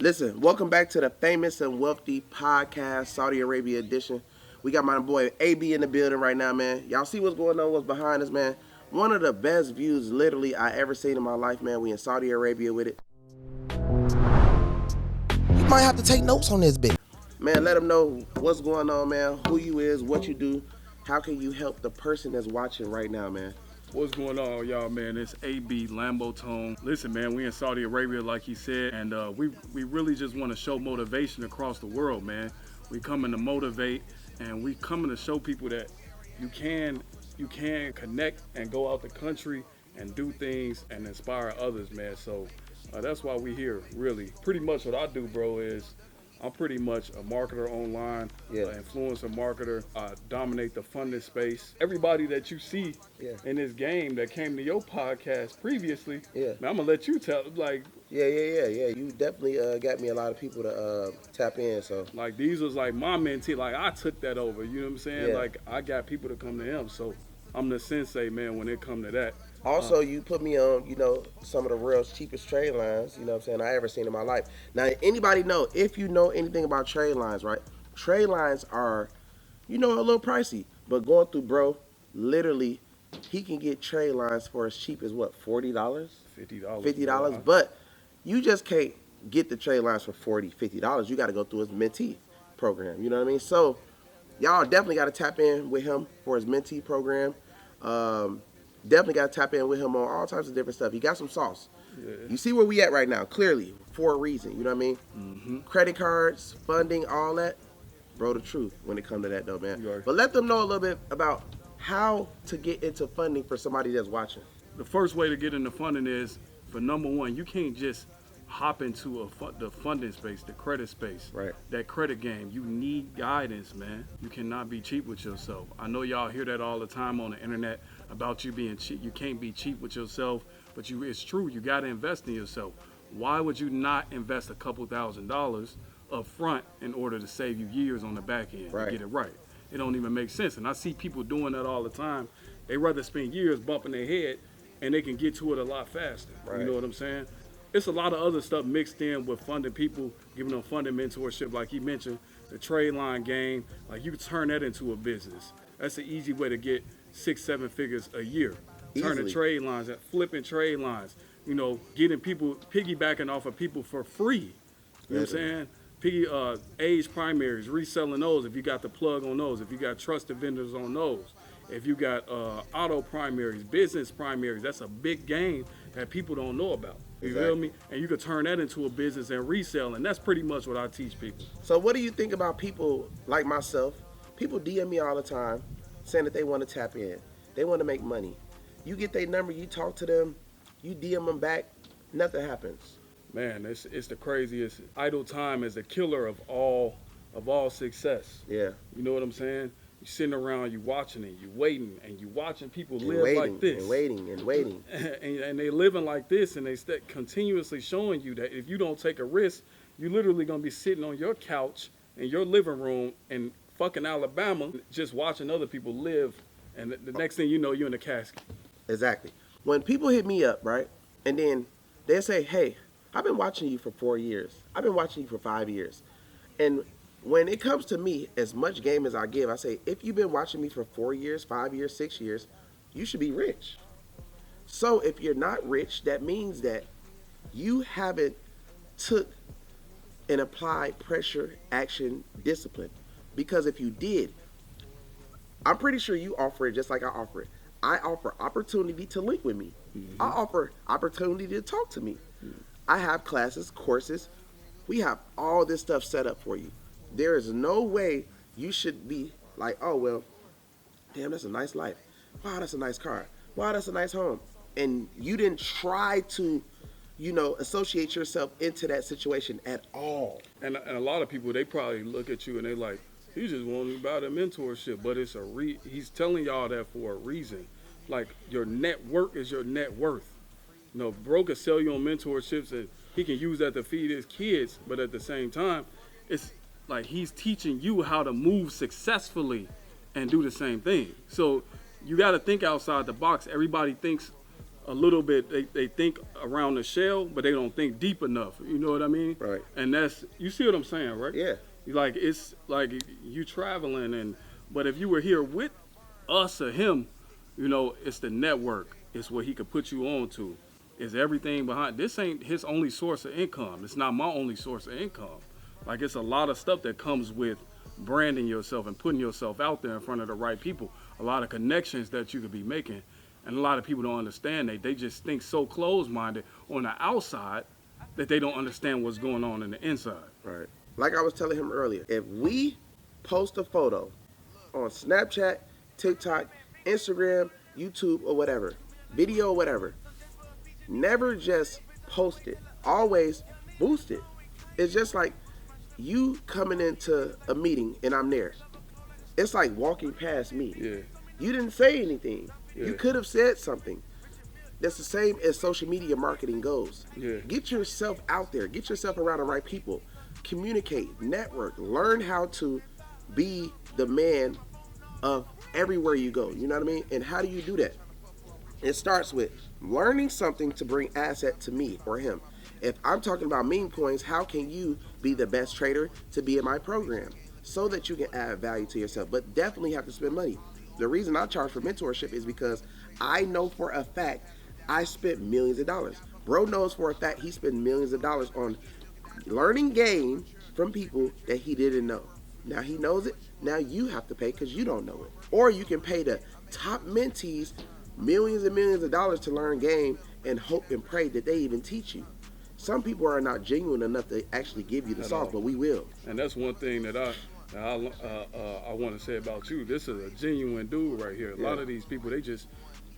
Listen, welcome back to the Famous and Wealthy Podcast, Saudi Arabia edition. We got my boy AB in the building right now, man. Y'all see what's going on, what's behind us, man. One of the best views literally I ever seen in my life, man. We in Saudi Arabia with it. You might have to take notes on this bit. Man, let them know what's going on, man, who you is, what you do. How can you help the person that's watching right now, man? What's going on, y'all, man? It's AB Lambo Tone. Listen, man, we in Saudi Arabia, like he said, and we really just want to show motivation across the world, man. We coming to motivate, and we coming to show people that you can connect and go out the country and do things and inspire others, man. So that's why we here, really. Pretty much what I do, bro, is I'm pretty much a marketer online, influencer marketer. I dominate the funding space. Everybody that you see in this game that came to your podcast previously, man, I'm gonna let you tell. Like, Yeah. You definitely got me a lot of people to tap in. So, like, these was like my mentee. Like, I took that over. You know what I'm saying? Yeah. Like, I got people to come to him. So, I'm the sensei, man. When it come to that. also, you put me on, some of the world's cheapest trade lines, you know what I'm saying, I ever seen in my life. Now, anybody know, if you know anything about trade lines, right? Trade lines are, a little pricey. But going through, bro, literally, he can get trade lines for as cheap as, what, $40? $50. $50. But you just can't get the trade lines for $40, $50. You got to go through his mentee program, you know what I mean? So, y'all definitely got to tap in with him for his mentee program. Definitely got to tap in with him on all types of different stuff. He got some sauce. Yeah. You see where we at right now, clearly, for a reason. You know what I mean? Mm-hmm. Credit cards, funding, all that. Bro, the truth when it comes to that, though, man. Right. But let them know a little bit about how to get into funding for somebody that's watching. The first way to get into funding is, for number one, you can't just hop into the funding space, the credit space, Right. that credit game. You need guidance, man. You cannot be cheap with yourself. I know y'all hear that all the time on the internet about you being cheap. You can't be cheap with yourself, but it's true. You got to invest in yourself. Why would you not invest a couple $1,000s up front in order to save you years on the back end Right. to get it right? It don't even make sense. And I see people doing that all the time. They rather spend years bumping their head and they can get to it a lot faster. Right. You know what I'm saying? It's a lot of other stuff mixed in with funding people, giving them funding mentorship, like he mentioned, the trade line game. Like, you can turn that into a business. That's an easy way to get 6-7 figures a year. Turning Easily. trade lines, flipping trade lines, getting people, piggybacking off of people for free. You know what I'm saying? Age primaries, reselling those if you got the plug on those, if you got trusted vendors on those, if you got auto primaries, business primaries. That's a big game that people don't know about. You feel me? And you could turn that into a business and resell, and that's pretty much what I teach people. So what do you think about people like myself? People DM me all the time saying that they want to tap in. They want to make money. You get their number, you talk to them, you DM them back, nothing happens. Man, it's the craziest. Idle time is the killer of all success. Yeah. You know what I'm saying? You sitting around, you watching it, you waiting, and you watching people And live waiting, like this. and waiting. And they living like this, and they continuously showing you that if you don't take a risk, you literally gonna be sitting on your couch in your living room in fucking Alabama, just watching other people live, and the next thing you know, you're in a casket. Exactly. When people hit me up, right, and then they say, hey, I've been watching you for 4 years. I've been watching you for 5 years. And when it comes to me, as much game as I give, I say, if you've been watching me for 4 years, 5 years, 6 years, you should be rich. So if you're not rich, that means that you haven't took and applied pressure, action, discipline. Because if you did, I'm pretty sure you offer it just like I offer it. I offer opportunity to link with me. Mm-hmm. I offer opportunity to talk to me. I have classes, courses. We have all this stuff set up for you. There is no way you should be like, oh, well, damn, that's a nice life. Wow, that's a nice car. Wow, that's a nice home. And you didn't try to, associate yourself into that situation at all. And a lot of people, they probably look at you and they like, he just wanted about a mentorship, but it's he's telling y'all that for a reason. Like, your network is your net worth. Bro can sell you on mentorships and he can use that to feed his kids, but at the same time, it's like he's teaching you how to move successfully and do the same thing. So you got to think outside the box. Everybody thinks a little bit, they think around the shell, but they don't think deep enough. You know what I mean? Right. And that's, you see what I'm saying, right? Yeah. Like, it's like you traveling, but if you were here with us or him, you know, it's the network. It's what he could put you on to. It's everything behind. This ain't his only source of income. It's not my only source of income. Like, it's a lot of stuff that comes with branding yourself and putting yourself out there in front of the right people. A lot of connections that you could be making. And a lot of people don't understand that. They just think so closed-minded on the outside that they don't understand what's going on in the inside. Right. Like I was telling him earlier, if we post a photo on Snapchat, TikTok, Instagram, YouTube, or whatever, video, whatever, never just post it. Always boost it. It's just like you coming into a meeting and I'm there. It's like walking past me. Yeah. You didn't say anything. Yeah. You could have said something. That's the same as social media marketing goes. Yeah. Get yourself out there. Get yourself around the right people. Communicate, network, learn how to be the man of everywhere you go. You know what I mean? And how do you do that? It starts with learning something to bring asset to me or him. If I'm talking about meme coins, how can you be the best trader to be in my program so that you can add value to yourself? But definitely have to spend money. The reason I charge for mentorship is because I know for a fact I spent millions of dollars. Bro knows for a fact he spent millions of dollars on learning game from people that he didn't know. Now he knows it. Now you have to pay because you don't know it. Or you can pay the top mentees millions and millions of dollars to learn game and hope and pray that they even teach you. Some people are not genuine enough to actually give you the sauce, but we will. And that's one thing that I want to say about you. This is a genuine dude right here. A lot of these people, they just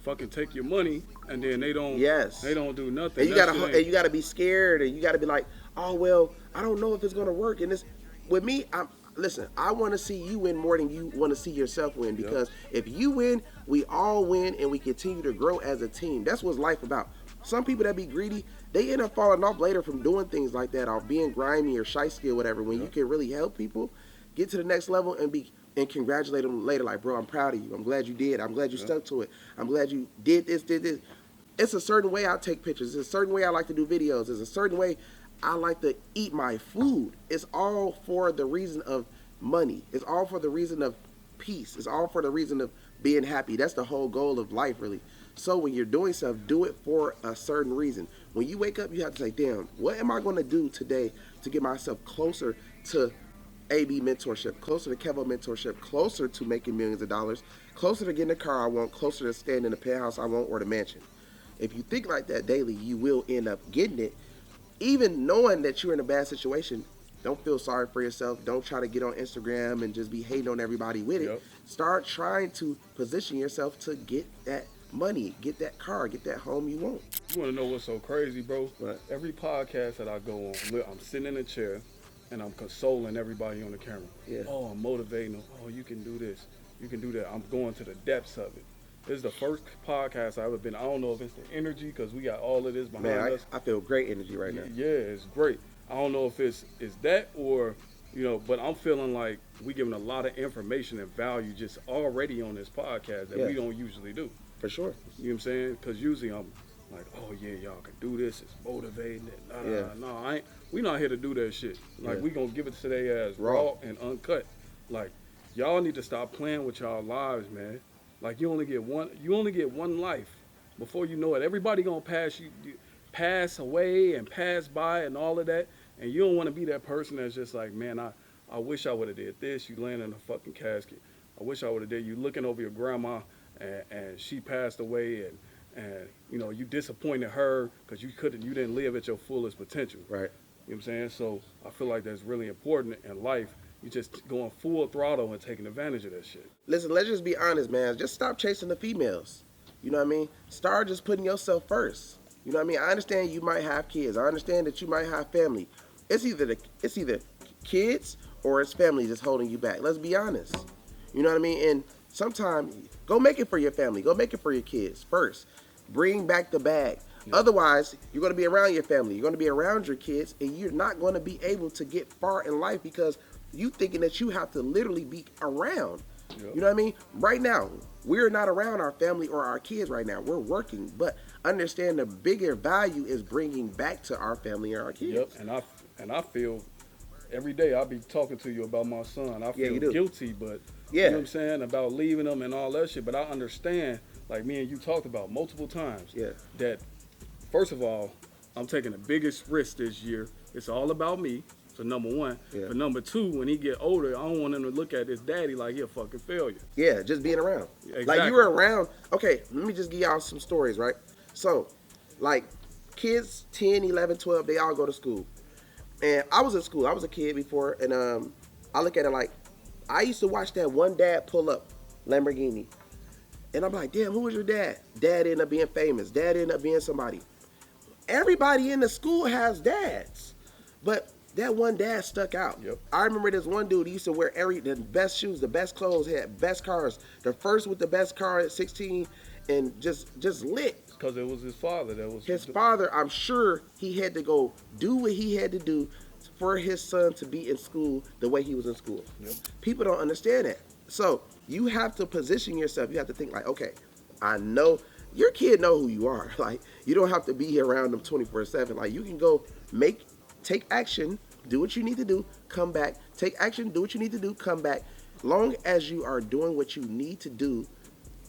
fucking take your money and then they don't do nothing. And you gotta be scared, and you gotta be like, oh well, I don't know if it's gonna work. And this, with me, listen, I want to see you win more than you want to see yourself win, because if you win, we all win, and we continue to grow as a team. That's what's life about. Some people that be greedy, they end up falling off later from doing things like that, or being grimy or shysty or whatever. When you can really help people get to the next level and congratulate them later, like, bro, I'm proud of you. I'm glad you did. I'm glad you stuck to it. I'm glad you did this. It's a certain way I take pictures. It's a certain way I like to do videos. It's a certain way I like to eat my food. It's all for the reason of money. It's all for the reason of peace. It's all for the reason of being happy. That's the whole goal of life, really. So when you're doing stuff, do it for a certain reason. When you wake up, you have to say, damn, what am I going to do today to get myself closer to AB mentorship, closer to KEVO mentorship, closer to making millions of dollars, closer to getting the car I want, closer to staying in the penthouse I want or the mansion. If you think like that daily, you will end up getting it. Even knowing that you're in a bad situation, don't feel sorry for yourself. Don't try to get on Instagram and just be hating on everybody with it. Start trying to position yourself to get that money, get that car, get that home you want. You want to know what's so crazy, bro? What? Every podcast that I go on, I'm sitting in a chair and I'm consoling everybody on the camera. Yeah. Oh, I'm motivating them. Oh, you can do this. You can do that. I'm going to the depths of it. This is the first podcast I've ever been. I don't know if it's the energy, because we got all of this behind us. I feel great energy right now. Yeah, it's great. I don't know if it's that or, but I'm feeling like we giving a lot of information and value just already on this podcast that we don't usually do. For sure. You know what I'm saying? Because usually I'm like, oh yeah, y'all can do this. It's motivating. No, we not here to do that shit. Like, we gonna give it to their ass raw and uncut. Like, y'all need to stop playing with y'all lives, man. Like, you only get one life. Before you know it, everybody gonna pass away and pass by and all of that. And you don't want to be that person that's just like, man, I wish I would have did this. You laying in a fucking casket. I wish I would have did. You looking over your grandma and she passed away, and you disappointed her because you didn't live at your fullest potential. Right. You know what I'm saying? So I feel like that's really important in life. You just going full throttle and taking advantage of that shit. Listen, let's just be honest, man. Just stop chasing the females. You know what I mean? Start just putting yourself first. You know what I mean? I understand you might have kids. I understand that you might have family. It's either kids or it's family that's holding you back. Let's be honest. You know what I mean? And sometimes go make it for your family. Go make it for your kids first. Bring back the bag. Yeah. Otherwise, you're going to be around your family. You're going to be around your kids, and you're not going to be able to get far in life because you thinking that you have to literally be around. Yep. You know what I mean? Right now, we're not around our family or our kids right now. We're working. But understand the bigger value is bringing back to our family and our kids. Yep. And I feel every day I be talking to you about my son. I Yeah, feel you do. guilty, but you Yeah. know what I'm saying, about leaving him and all that shit. But I understand, like me and you talked about multiple times, Yeah. that first of all, I'm taking the biggest risk this year. It's all about me. So number one. Yeah. But number two, when he get older, I don't want him to look at his daddy like he a fucking failure. Yeah, just being around. Exactly. Like you were around. Okay, let me just give y'all some stories, right? So, like kids 10, 11, 12, they all go to school. And I was in school. I was a kid before, and I look at it like I used to watch that one dad pull up Lamborghini. And I'm like, damn, who was your dad? Dad ended up being famous. Dad ended up being somebody. Everybody in the school has dads. But that one dad stuck out. Yep. I remember this one dude, he used to wear the best shoes, the best clothes, had best cars. The first with the best car at 16 and just lit. Because it was his father that was His father, I'm sure he had to go do what he had to do for his son to be in school the way he was in school. Yep. People don't understand that. So you have to position yourself. You have to think like, okay, I know your kid know who you are. Like you don't have to be around them 24/7. Like you can go take action, do what you need to do, come back. Take action, do what you need to do, come back. Long as you are doing what you need to do,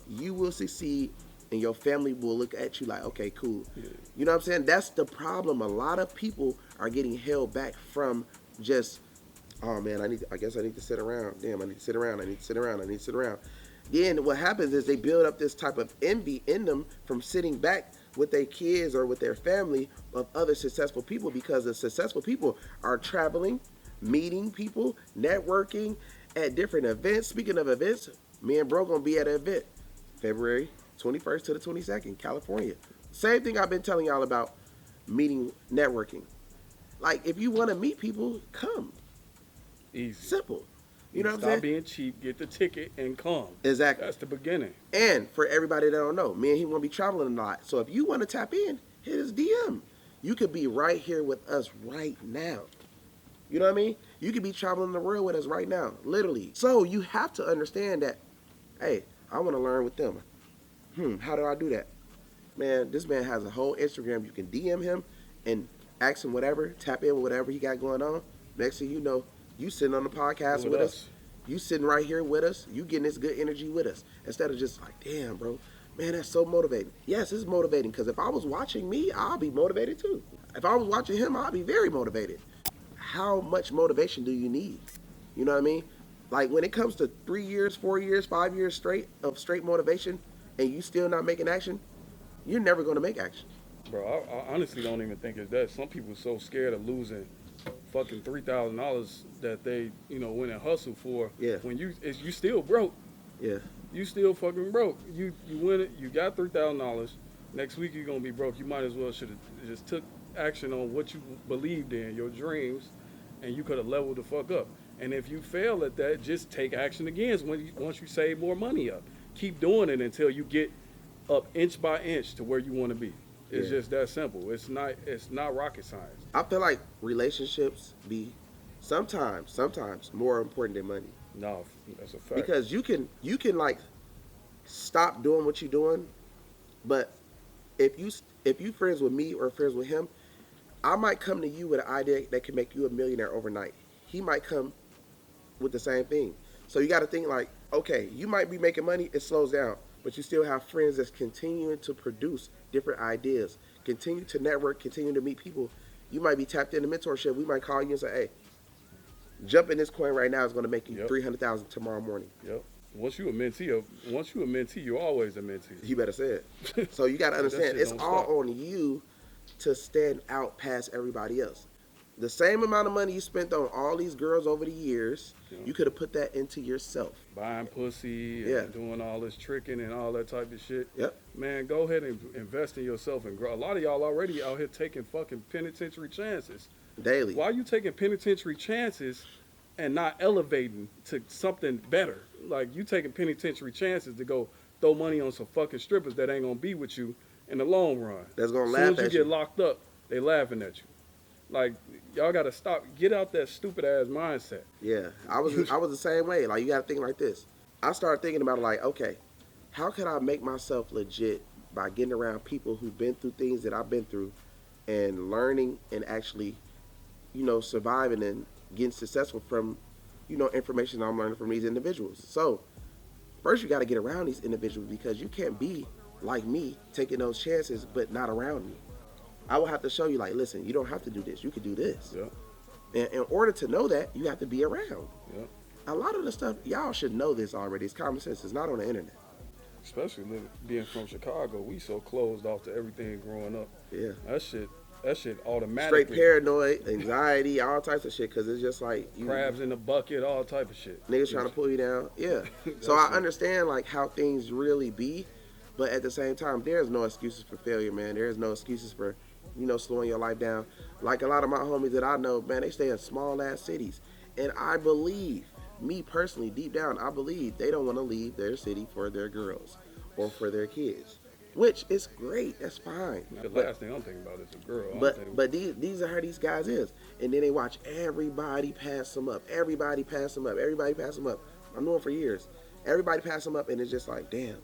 you will succeed. And your family will look at you like, okay, cool. Yeah. You know what I'm saying? That's the problem. A lot of people are getting held back from just, oh man, I guess I need to sit around. Damn, I need to sit around. I need to sit around. I need to sit around. Then what happens is they build up this type of envy in them from sitting back with their kids or with their family of other successful people, because the successful people are traveling, meeting people, networking at different events. Speaking of events, me and bro gonna be at an event February 21st to the 22nd, California. Same thing I've been telling y'all about meeting, networking. Like, if you want to meet people, come. easy. Simple. You know what I'm Stop saying? being cheap, get the ticket, and come. Exactly. That's the beginning. And for everybody that don't know, me and he want to be traveling a lot. So if you want to tap in, hit his DM. You could be right here with us right now. You know what I mean? You could be traveling the world with us right now, literally. So you have to understand that, hey, I want to learn with them. How do I do that? Man, this man has a whole Instagram. You can DM him and ask him whatever, tap in with whatever he got going on. Next thing you know, you sitting on the podcast with us. You sitting right here with us. You getting this good energy with us. Instead of just like, damn, bro, man, that's so motivating. Yes, it's motivating, because if I was watching me, I'll be motivated too. If I was watching him, I'll be very motivated. How much motivation do you need? You know what I mean? Like when it comes to 3 years, 4 years, 5 years straight of straight motivation, and you still not making action, you're never going to make action. Bro, I honestly don't even think it's that. Some people are so scared of losing fucking $3,000 that they, went and hustled for. Yeah. When you still broke. Yeah. You still fucking broke. You win it. You got $3,000. Next week you're gonna be broke. You might as well should have just took action on what you believed in, your dreams, and you could have leveled the fuck up. And if you fail at that, just take action again. Once you save more money up, keep doing it until you get up inch by inch to where you want to be. It's just that simple. It's not rocket science. I feel like relationships be sometimes more important than money. No, that's a fact. Because you can like stop doing what you're doing, but if you friends with me or friends with him, I might come to you with an idea that can make you a millionaire overnight. He might come with the same thing. So you got to think like, okay, you might be making money, it slows down, but you still have friends that's continuing to produce different ideas, continue to network, continue to meet people. You might be tapped into mentorship. We might call you and say, hey, jump in this coin right now is going to make you $300,000 tomorrow morning. Yep. Once you a mentee, you're always a mentee. You better say it. So you got to understand, it's all on you to stand out past everybody else. The same amount of money you spent on all these girls over the years, you could have put that into yourself. Buying pussy and doing all this tricking and all that type of shit. Yep. Man, go ahead and invest in yourself and grow. A lot of y'all already out here taking fucking penitentiary chances. Daily. Why are you taking penitentiary chances and not elevating to something better? Like, you taking penitentiary chances to go throw money on some fucking strippers that ain't gonna be with you in the long run. That's gonna laugh at you. As soon as you you. get locked up, they laughing at you. Like, y'all gotta stop. Get out that stupid ass mindset. Yeah, I was the same way. Like, you gotta think like this. I started thinking about it like, okay, how can I make myself legit by getting around people who've been through things that I've been through, and learning and actually, surviving and getting successful from, information I'm learning from these individuals. So first you got to get around these individuals because you can't be like me taking those chances but not around me. I will have to show you, like, listen, you don't have to do this. You could do this. Yeah. And in order to know that, you have to be around. Yeah. A lot of the stuff, y'all should know this already. It's common sense. It's not on the internet. Especially being from Chicago, we so closed off to everything growing up. Yeah. That shit automatically. Straight paranoid, anxiety, all types of shit, because it's just like Crabs in the bucket, all type of shit. niggas trying to pull you down. Yeah. So I understand, like, how things really be, but at the same time, there's no excuses for failure, man. There's no excuses for, slowing your life down. Like a lot of my homies that I know, man, they stay in small ass cities. And I believe, me personally, deep down, I believe they don't want to leave their city for their girls or for their kids, which is great. That's fine. The last thing I'm thinking about is a girl. But these are how these guys is. And then they watch everybody pass them up. Everybody pass them up. Everybody pass them up. I'm knowing for years. Everybody pass them up, and it's just like, damn,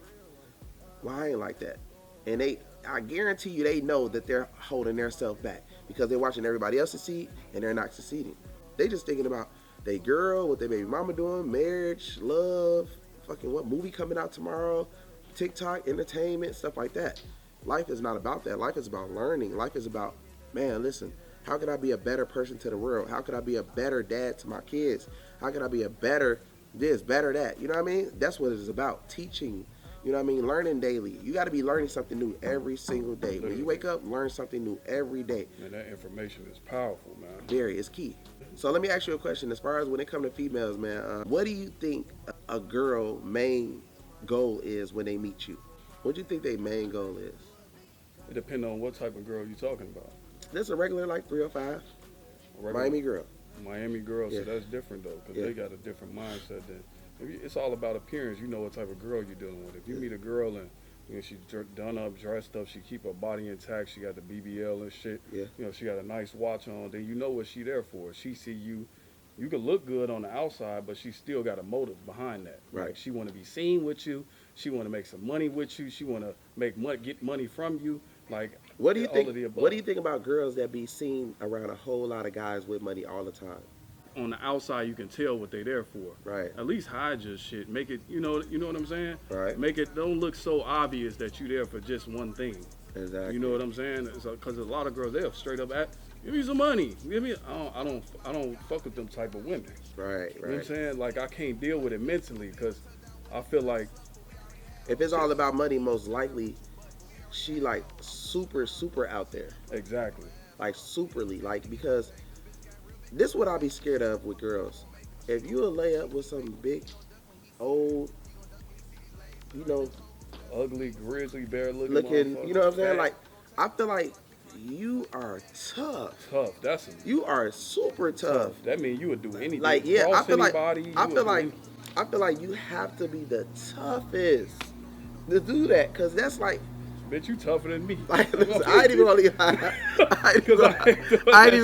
why I ain't like that? And I guarantee you, they know that they're holding themselves back because they're watching everybody else succeed and they're not succeeding. They just thinking about they girl, what their baby mama doing, marriage, love, fucking what movie coming out tomorrow, TikTok, entertainment, stuff like that. Life is not about that. Life is about learning. Life is about, man, listen, how can I be a better person to the world? How can I be a better dad to my kids? How can I be a better this, better that? You know what I mean? That's what it is about. Teaching. You know what I mean? Learning daily. You got to be learning something new every single day. When you wake up, learn something new every day. And that information is powerful, man. Very, it's key. So let me ask you a question. As far as when it comes to females, man, what do you think a girl main goal is when they meet you? What do you think their main goal is? It depends on what type of girl you're talking about. This a regular, like 305 Miami girl. Miami girl, Yeah. so that's different though, because Yeah. they got a different mindset than. It's all about appearance. You know what type of girl you're dealing with. If you meet a girl and she's done up, dressed up, she keep her body intact, she got the BBL and shit. Yeah. She got a nice watch on. Then you know what she there for. She see you. You can look good on the outside, but she still got a motive behind that. Right. Like she want to be seen with you. She want to make some money with you. She want to get money from you. Like What do you all think? of the above. What do you think about girls that be seen around a whole lot of guys with money all the time? On the outside, you can tell what they there for. Right. At least hide your shit. Make it, you know what I'm saying? Right. Make it, don't look so obvious that you there for just one thing. Exactly. You know what I'm saying? Because a lot of girls, they'll straight up ask, give me some money. Give me, I don't fuck with them type of women. Right. You know what I'm Right. saying? Like, I can't deal with it mentally because I feel like. If it's all about money, most likely she like super out there. Exactly. Like superly. Like, because this is what I'll be scared of with girls. If you will lay up with some big, old, Ugly, grizzly bear looking looking, you know what I'm saying? fat, Like, I feel like you are tough. tough. That's You are super tough. That means you would do anything. Like, yeah, Cross anybody, I you feel would like, do I feel like you have to be the toughest to do that, cause that's like, bitch, you tougher than me. listen, I ain't even gonna lie. I ain't even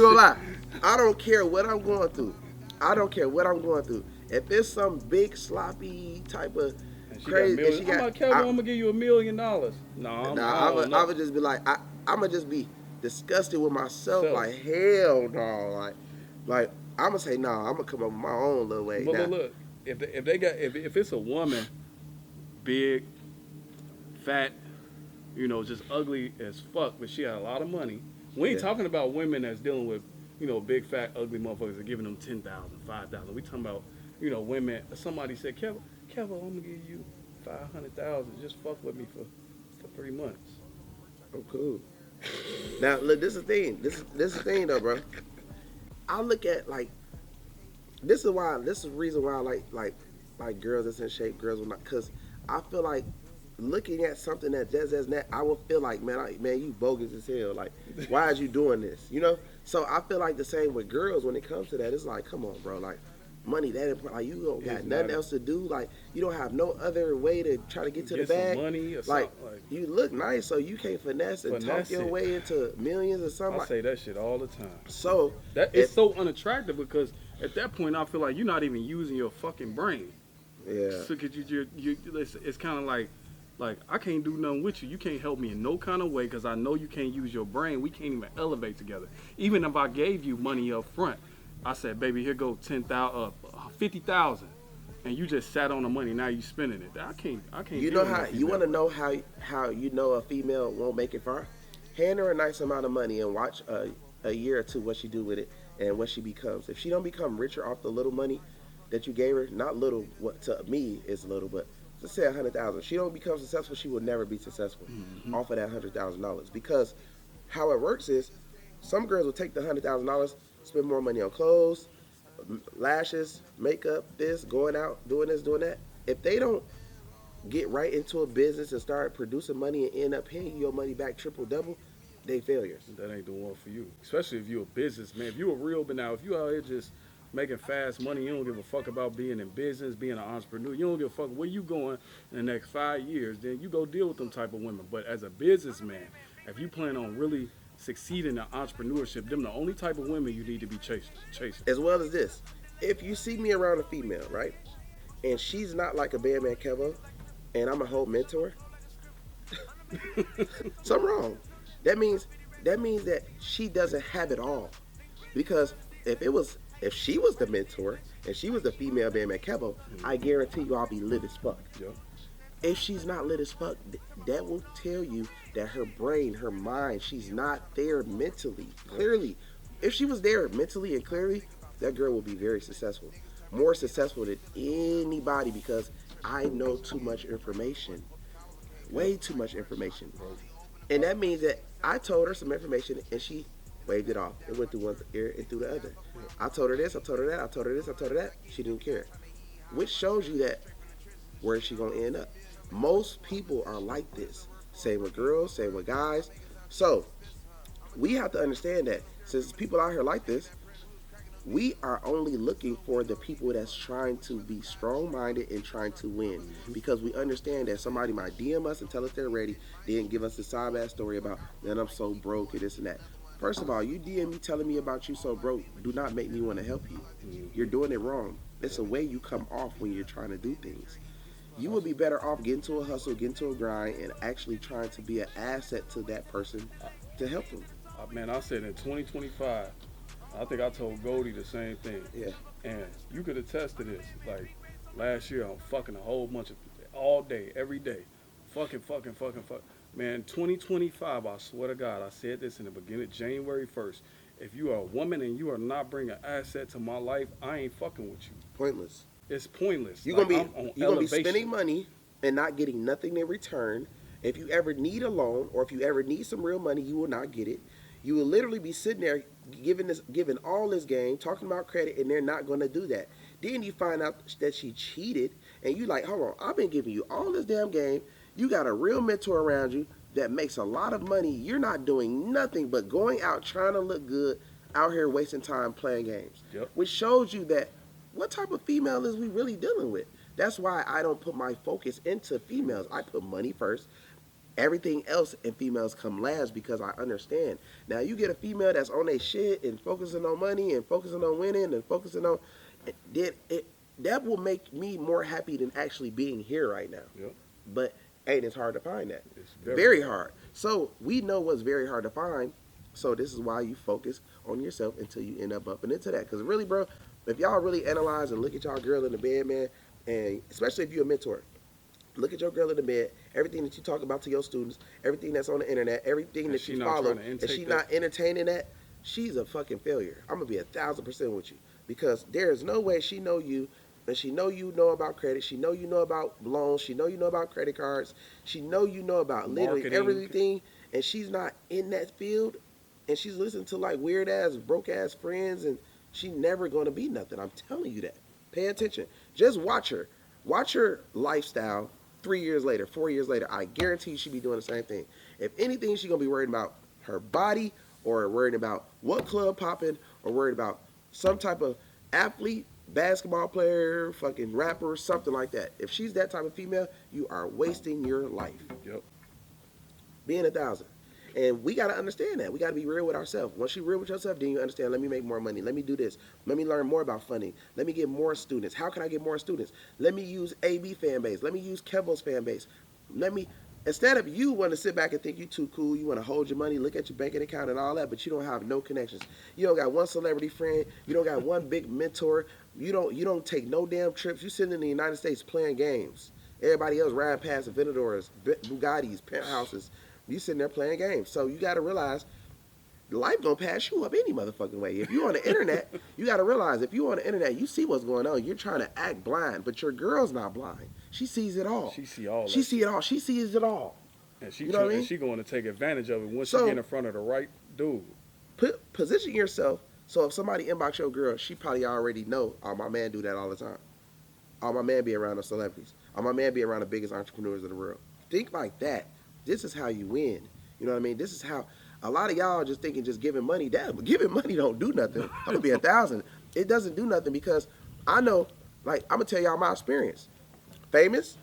gonna lie. I don't care what I'm going through. I don't care what I'm going through. If it's some big sloppy type of crazy, and she got, I'm like, Kevin, I'm gonna give you $1 million. No, I would just be like, I'm gonna just be disgusted with myself. Self. Like, hell no. Like I'm gonna say no. I'm gonna come up with my own little way. But now. look, if it's a woman, big, fat, just ugly as fuck, but she had a lot of money. We ain't Yeah. talking about women that's dealing with, big, fat, ugly motherfuckers that giving them $10,000, $5,000. We talking about, women. Somebody said, Kevin, I'm gonna give you $500,000. Just fuck with me for 3 months. I'm cool. Now look, this is the thing. This is the thing though, bro. I look at like this is the reason why I like girls that's in shape, girls with not, cause I feel like looking at something that just as that, I will feel like, man, you bogus as hell. Like, why is you doing this? So I feel like the same with girls when it comes to that. It's like, come on, bro. Like, money that important. Like, you don't got It's nothing not else to do. Like, you don't have no other way to try to get to the some bag. money or like, something. Like, you look nice, so you can't finesse and talk Finesse your it. way into millions or something. I say that shit all the time. So That it's so unattractive because at that point I feel like you're not even using your fucking brain. yeah, So could it's kind of like Like, I can't do nothing with you. You can't help me in no kind of way because I know you can't use your brain. We can't even elevate together. Even if I gave you money up front, I said, baby, here go 50,000, and you just sat on the money. Now you spending it. I can't. You deal know with no how you female. want to know how you know a female won't make it far? Hand her a nice amount of money and watch a year or two what she do with it and what she becomes. If she don't become richer off the little money that you gave her, not little, what to me is little, but let's say 100,000. She don't become successful, she will never be successful off of that $100,000 because how it works is some girls will take the $100,000, spend more money on clothes, lashes, makeup, this, going out, doing this, doing that. If they don't get right into a business and start producing money and end up paying your money back triple double, they failures. That ain't the one for you. Especially if you're a businessman. If you're a real, but now if you out here just making fast money, you don't give a fuck about being in business, being an entrepreneur. You don't give a fuck where you going in the next 5 years. Then you go deal with them type of women. But as a businessman, if you plan on really succeeding in entrepreneurship, them the only type of women you need to be chasing. As well as this, if you see me around a female, right, and she's not like a Bandman Kevo, and I'm a whole mentor, something wrong. That means that she doesn't have it all. Because if she was the mentor and she was the female Bandman Kevo, I guarantee you I'll be lit as fuck. Yep. If she's not lit as fuck, that will tell you that her brain, her mind, she's not there mentally, clearly. If she was there mentally and clearly, that girl will be very successful. More successful than anybody because I know too much information. Way too much information. And that means that I told her some information and she waved it off. It went through one ear and through the other. I told her this, I told her that, I told her this, I told her that. She didn't care. Which shows you that where is she going to end up? Most people are like this. Same with girls, same with guys. So we have to understand that since people out here like this, we are only looking for the people that's trying to be strong-minded and trying to win. Because we understand that somebody might DM us and tell us they're ready, then give us a side-ass story about, man, I'm so broke and this and that. First of all, you DM me telling me about you so broke, do not make me want to help you. You're doing it wrong. It's a way you come off when you're trying to do things. You would be better off getting to a hustle, getting to a grind, and actually trying to be an asset to that person to help them. Man, I said in 2025, I think I told Goldie the same thing. Yeah. And you could attest to this. Like, last year, I'm fucking a whole bunch of, all day, every day. Fucking. Man, 2025, I swear to God, I said this in the beginning, January 1st. If you are a woman and you are not bringing an asset to my life, I ain't fucking with you. Pointless. It's pointless. You're Like, gonna be spending money and not getting nothing in return. If you ever need a loan or if you ever need some real money, you will not get it. You will literally be sitting there giving all this game, talking about credit, and they're not going to do that. Then you find out that she cheated, and you like, hold on, I've been giving you all this damn game. You got a real mentor around you that makes a lot of money. You're not doing nothing but going out trying to look good, out here wasting time playing games. Yep. Which shows you that what type of female is we really dealing with? That's why I don't put my focus into females. I put money first. Everything else in females come last because I understand. Now you get a female that's on their shit and focusing on money and focusing on winning and focusing on, that will make me more happy than actually being here right now. Yep. But ain't it's hard to find that. It's very hard. So we know what's very hard to find. So this is why you focus on yourself until you end up into that. Because really, bro, if y'all really analyze and look at y'all girl in the bed, man, and especially if you're a mentor, look at your girl in the bed, everything that you talk about to your students, everything that's on the internet, everything that you follow, and she's not entertaining that, she's a fucking failure. I'm going to be 1,000% with you. Because there's no way she know you, and she know you know about credit, she know you know about loans, she know you know about credit cards, she know you know about literally everything, and she's not in that field, and she's listening to like weird-ass, broke-ass friends, and she's never going to be nothing. I'm telling you that. Pay attention. Just watch her. Watch her lifestyle 3 years later, 4 years later. I guarantee she'll be doing the same thing. If anything, she's going to be worried about her body or worried about what club popping or worried about some type of athlete, basketball player, fucking rapper, something like that. If she's that type of female, you are wasting your life. Yep. Being 1,000. And we got to understand that. We got to be real with ourselves. Once you're real with yourself, then you understand, let me make more money. Let me do this. Let me learn more about funding. Let me get more students. How can I get more students? Let me use AB fan base. Let me use KEVO's fan base. Let me, instead of you want to sit back and think you too cool, you want to hold your money, look at your banking account and all that, but you don't have no connections. You don't got one celebrity friend. You don't got one big mentor. You don't take no damn trips. You sitting in the United States playing games. Everybody else riding past Aventadors, Bugattis, penthouses. You sitting there playing games. So you got to realize life gonna pass you up any motherfucking way. If you on the internet, you gotta realize if you on the internet, you see what's going on. You're trying to act blind, but your girl's not blind. She sees it all. She see all. She see it all. She sees it all. And she, You know what I mean? and she going to take advantage of it once So- she get in front of the right dude. Position yourself so if somebody inbox your girl, she probably already know. Oh, my man do that all the time. Oh, my man be around the celebrities. Oh, my man be around the biggest entrepreneurs of the world. Think like that. This is how you win. You know what I mean? This is how. A lot of y'all just thinking just giving money. But giving money don't do nothing. I'm gonna be 1,000. It doesn't do nothing because I know. Like I'm gonna tell y'all my experience. Famous,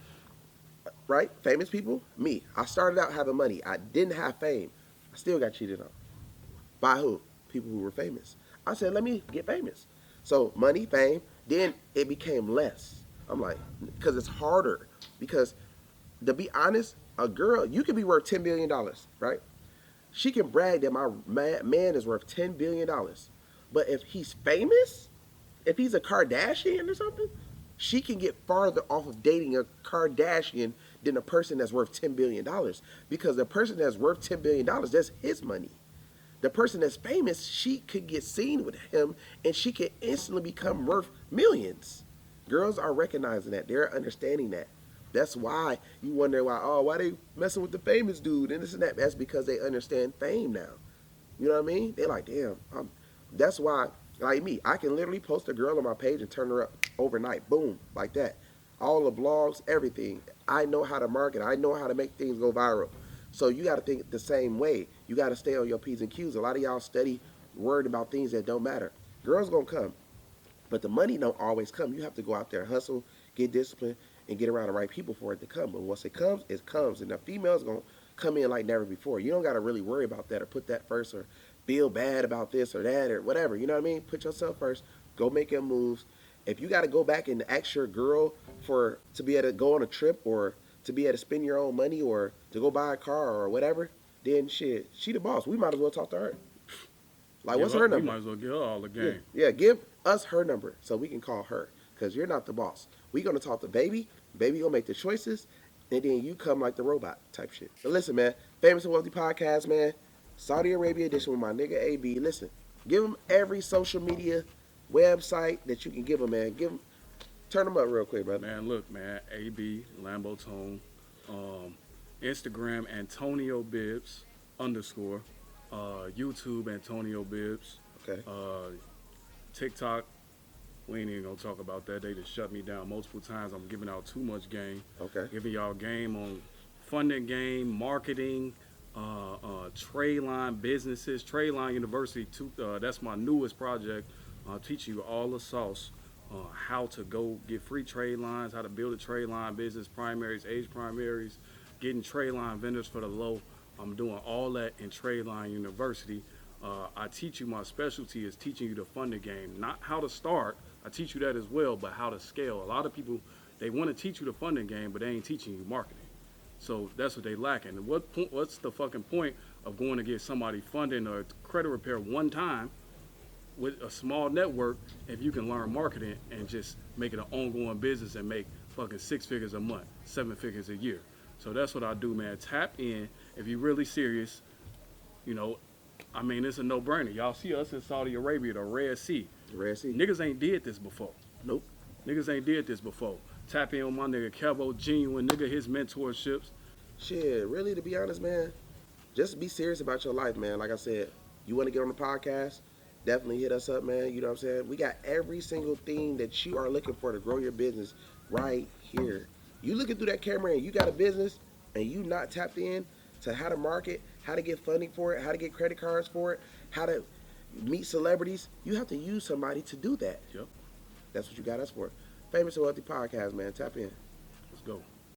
right? Famous people. Me. I started out having money. I didn't have fame. I still got cheated on. By who? People who were famous. I said, let me get famous. So money, fame. Then it became less. I'm like, because it's harder. Because to be honest, a girl, you could be worth $10 billion, right? She can brag that my man is worth $10 billion. But if he's famous, if he's a Kardashian or something, she can get farther off of dating a Kardashian than a person that's worth $10 billion. Because the person that's worth $10 billion, that's his money. The person that's famous, she could get seen with him and she could instantly become worth millions. Girls are recognizing that. They're understanding that. That's why you wonder why they messing with the famous dude and this and that. That's because they understand fame now. You know what I mean? They're like, damn. That's why, like me, I can literally post a girl on my page and turn her up overnight. Boom, like that. All the blogs, everything. I know how to market. I know how to make things go viral. So you got to think the same way. You got to stay on your P's and Q's. A lot of y'all study worried about things that don't matter. Girls going to come. But the money don't always come. You have to go out there and hustle, get disciplined, and get around the right people for it to come. But once it comes, it comes. And the female's going to come in like never before. You don't got to really worry about that or put that first or feel bad about this or that or whatever. You know what I mean? Put yourself first. Go make your moves. If you got to go back and ask your girl to be able to go on a trip or to be able to spend your own money or to go buy a car or whatever, then shit, she the boss. We might as well talk to her. Like, what's her number? You might as well give her all the game. Yeah, give us her number so we can call her because you're not the boss. We going to talk to baby. Baby going to make the choices, and then you come like the robot type shit. But listen, man, Famous and Wealthy Podcast, man, Saudi Arabia edition with my nigga AB. Listen, give him every social media website that you can give him, man. Turn them up real quick, brother. Man, look, man, AB, Lambo Tone, Instagram, Antonio Bibbs, _ YouTube, Antonio Bibbs, Okay. TikTok, we ain't even gonna talk about that. They just shut me down multiple times. I'm giving out too much game. Okay. Giving y'all game on funding game, marketing, trade line businesses, trade line university. That's my newest project. I'll teach you all the sauce. How to go get free trade lines, how to build a trade line business, primaries, age primaries, getting trade line vendors for the low. I'm doing all that in Trade Line University. I teach you, my specialty is teaching you the funding game, not how to start. I teach you that as well, but how to scale. A lot of people, they want to teach you the funding game, but they ain't teaching you marketing. So that's what they lacking. And what's the fucking point of going to get somebody funding or credit repair one time with a small network if you can learn marketing and just make it an ongoing business and make fucking 6 figures a month, 7 figures a year. So that's what I do, man. Tap in if you're really serious. You know, I mean, it's a no-brainer. Y'all see us in Saudi Arabia, the Red Sea. The Red Sea. Niggas ain't did this before. Nope. Niggas ain't did this before. Tap in with my nigga KEVO, genuine nigga, his mentorships. Shit, really, to be honest, man, just be serious about your life, man. Like I said, you want to get on the podcast, definitely hit us up, man. You know what I'm saying? We got every single thing that you are looking for to grow your business right here. You looking through that camera and you got a business and you not tapped in to how to market, how to get funding for it, how to get credit cards for it, how to meet celebrities, you have to use somebody to do that. Yep. That's what you got us for. Famous and Wealthy Podcast, man. Tap in. Let's go.